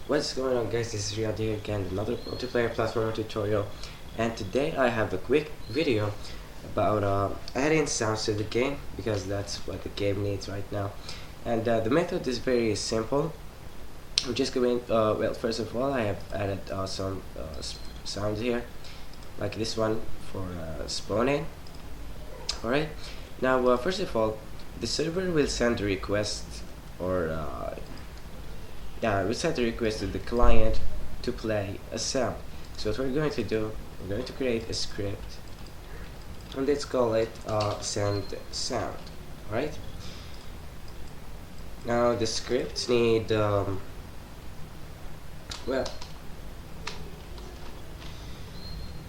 What's going on, guys? This is Riad here again, another multiplayer platform tutorial, and today I have a quick video about adding sounds to the game because that's what the game needs right now. And the method is very simple. I'm just going, well, first of all, I have added some sounds here, like this one for spawning. Alright, now first of all, the server will send a request or we send a request to the client to play a sound. So what we're going to do, we're going to create a script and let's call it send sound. Alright, now the scripts need well,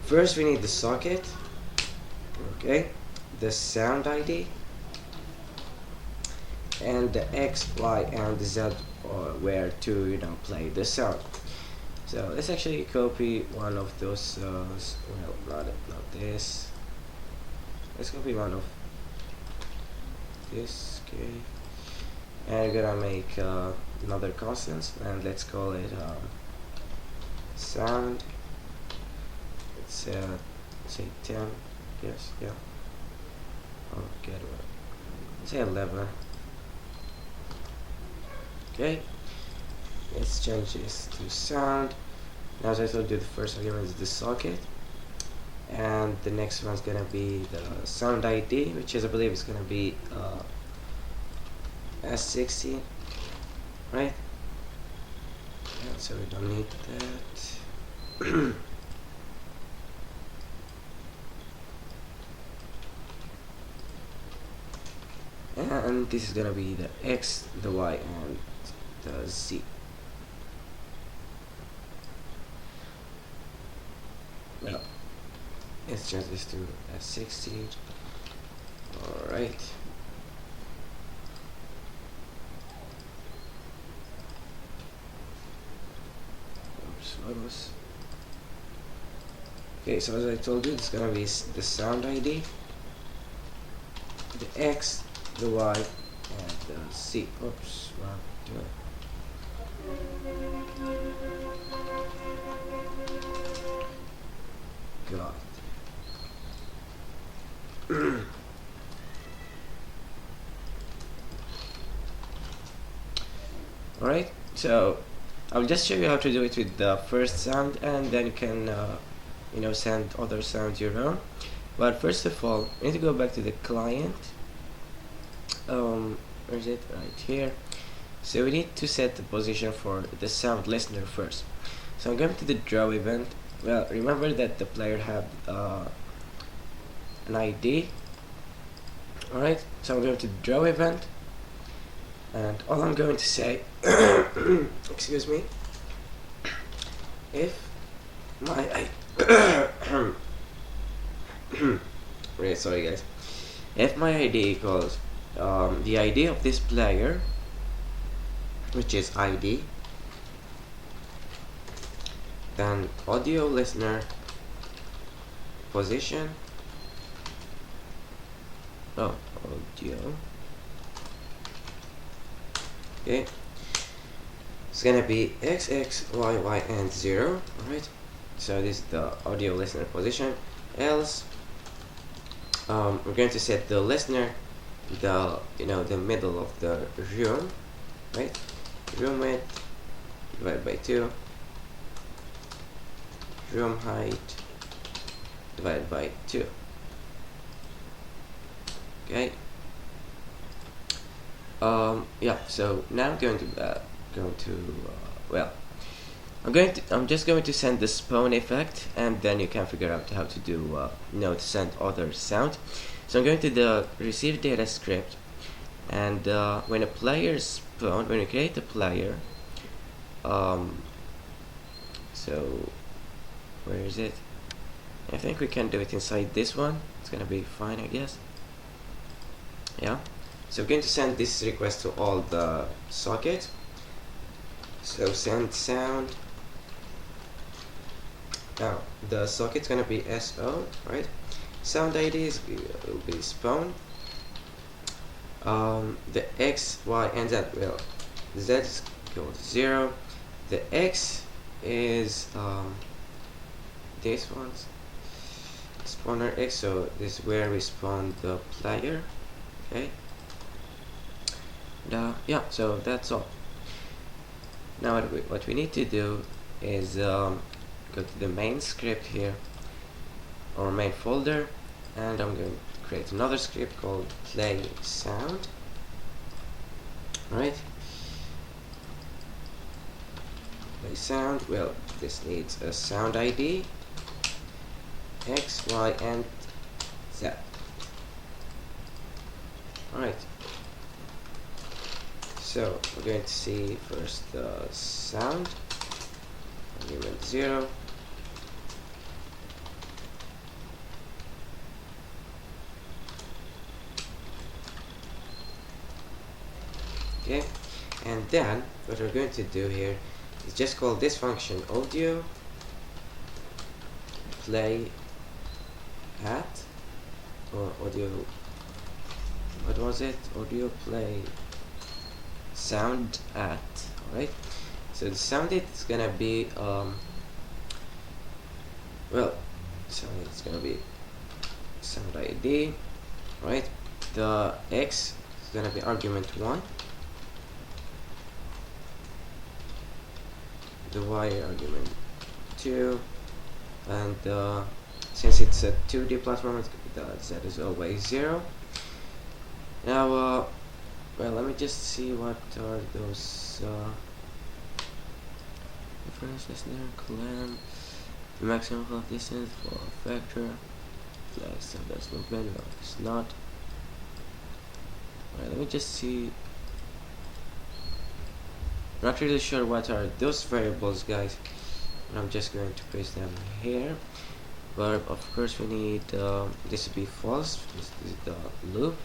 first we need the socket, okay, the sound ID, and the X, Y, and Z where to play the sound. So let's actually copy one of those. Well, not this. Let's copy one of this. Okay, and we're gonna make another constant, and let's call it sound. Let's say 10. Yes, yeah. Oh, get it. Let's say 11. Okay, let's change this to sound. Now, as I told you, the first argument is the socket, and the next one's gonna be the sound ID, which is, I believe, is gonna be S60, right? Yeah, so we don't need that. And this is gonna be the X, the Y, and the Z. Well, let's change this to S60. Alright. Okay, so as I told you, it's gonna be the sound ID, the X, the Y, and the Z. Oops, wrong. God. Alright, so I'll just show you how to do it with the first sound, and then you can send other sounds your own. But first of all, we need to go back to the client. Where is it? Right here. So we need to set the position for the sound listener first. So I'm going to the draw event. Well, remember that the player had an ID. Alright, so I'm going to the draw event, and all I'm going to say excuse me, if my really sorry guys, if my ID equals the ID of this player, which is ID, then audio listener position, audio, okay, it's gonna be X, X, Y, Y, and 0. Alright, so this is the audio listener position. Else we're going to set the listener the middle of the room, right? Room width divided by 2, room height divided by 2. Okay. Yeah. So now I'm going to well, I'm just going to send the spawn effect, and then you can figure out how to do to send other sound. So I'm going to the receive data script, and when a player spawn, when you create a player, so where is it? I think we can do it inside this one. It's gonna be fine, I guess. Yeah. So we're going to send this request to all the sockets. So send sound. Now the socket's gonna be SO, right? Sound ID will be spawn. The X, Y, and Z. Well, Z is equal to 0. The X is this one's spawner X, so this is where we spawn the player. Okay, and yeah, so that's all. Now what we need to do is go to the main script here, or main folder, and I'm going to create another script called play sound. Alright, play sound. Well, this needs a sound ID X, Y, and Z. Alright, so we're going to see first the sound argument 0. Okay, and then what we're going to do here is just call this function audio play at, or audio, what was it, audio play sound at. Alright, so the sound is gonna be well, so it's gonna be sound ID. Right, the X is gonna be argument 1, the Y argument 2, and since it's a 2D platform, the Z is always 0. Now well, let me just see what are those differences there. Clamp, the maximum of distance for vector, flag stuff that's movement, no it's not. Alright, let me just see. Not really sure what are those variables, guys, but I'm just going to paste them here. But of course we need this to be false. This is the loop.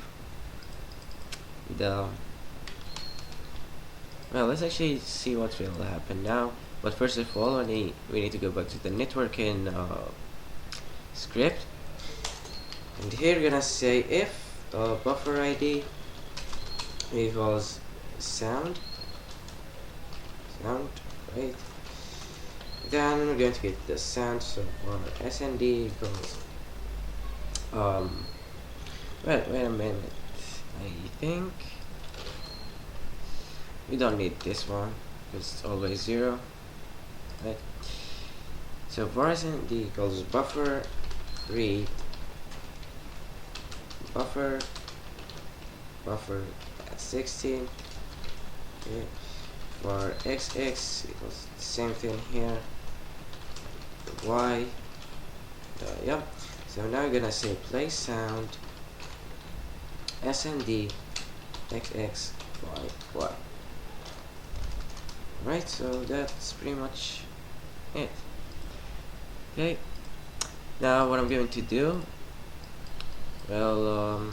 Well, let's actually see what will happen now. But first of all, we need to go back to the networking script, and here we're gonna say if buffer ID equals sound, right? Then we're going to get the sound, so our SND equals well, wait a minute, I think we don't need this one because it's always 0, right? So var SND equals buffer read buffer at 16. Okay, for XX equals the same thing here, the Y, yep. So now we're gonna say play sound SND XX Y. Right, so that's pretty much it. Okay, now what I'm going to do, well,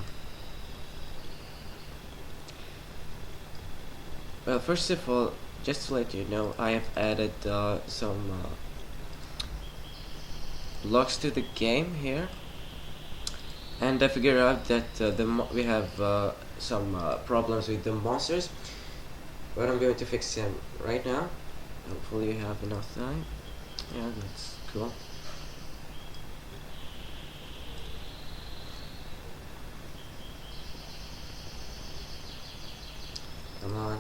first of all, just to let you know, I have added some blocks to the game here, and I figured out that we have some problems with the monsters, but I'm going to fix them right now. Hopefully you have enough time. Yeah, that's cool. Come on.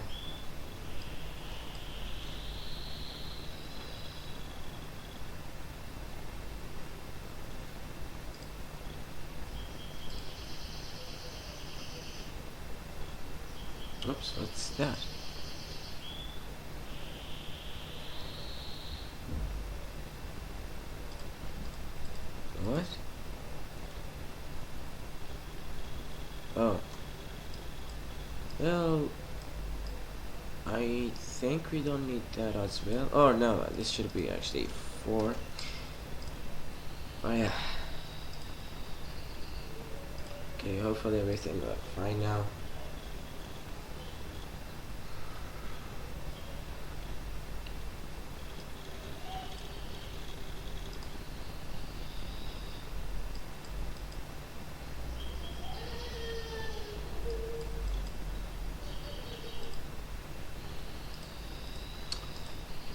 Oops, what's that? What? Oh. Well, I think we don't need that as well. Oh no, this should be actually 4. Oh yeah. Okay, hopefully everything got fine now.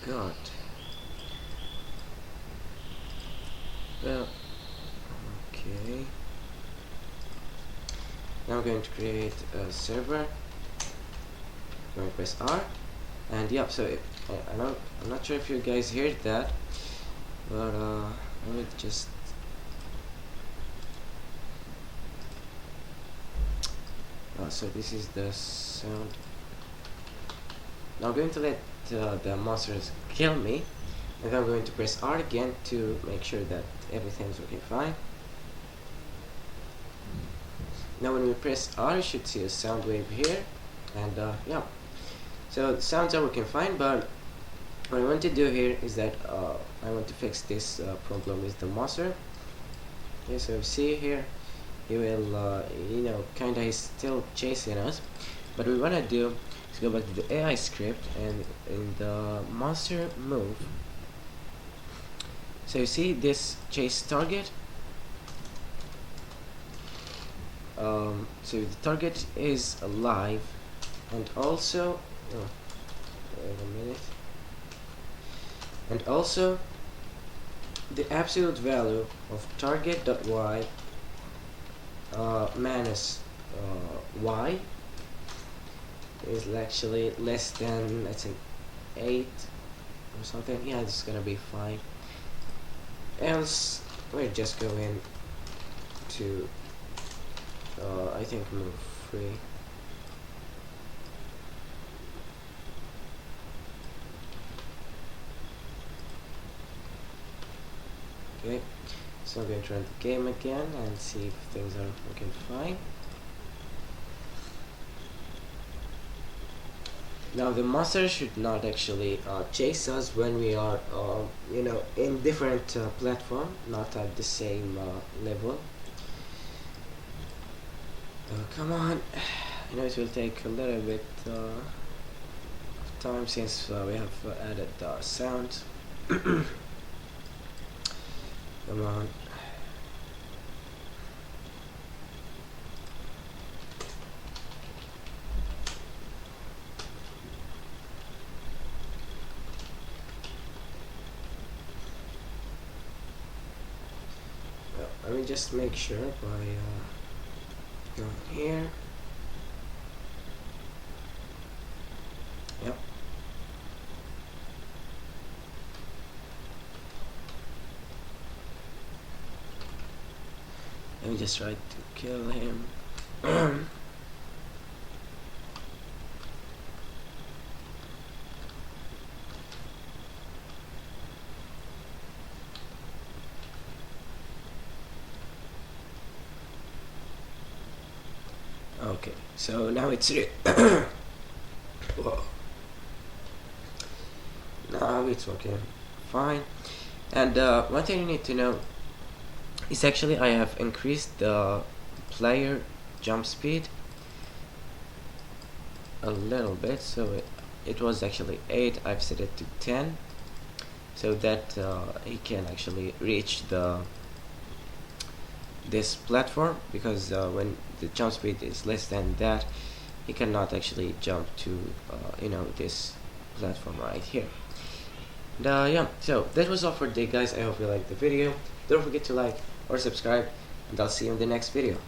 god. Well, okay. Now I'm going to create a server. I'm going to press R, and yeah. So I'm not sure if you guys heard that, but I will just. So this is the sound. Now I'm going to let the monsters kill me, and I'm going to press R again to make sure that everything's working fine. Now when we press R, you should see a sound wave here, and yeah. So the sounds are working fine, but what I want to do here is that I want to fix this problem with the monster. Okay, so see here, he will, you know, kinda he's still chasing us, but what we wanna do is go back to the AI script and in the monster move. So you see this chase target. So the target is alive, and also, oh, wait a minute, and also the absolute value of target.y minus y is actually less than, let's say, 8 or something. Yeah, it's gonna be fine. Else we're just going to I think move 3. Okay, so I'm going to run the game again and see if things are working fine. Now the monster should not actually chase us when we are you know, in different platform, not at the same level. Come on. I know it will take a little bit of time since we have added sound. Come on. Well, let me just make sure by going here. Yep. Let me just try to kill him. Okay, so now it's whoa. Now it's working fine. And one thing you need to know is actually I have increased the player jump speed a little bit, so it was actually 8, I've set it to 10, so that he can actually reach this platform, because when the jump speed is less than that, he cannot actually jump to you know, this platform right here. And yeah, so that was all for today, guys. I hope you liked the video. Don't forget to like or subscribe, and I'll see you in the next video.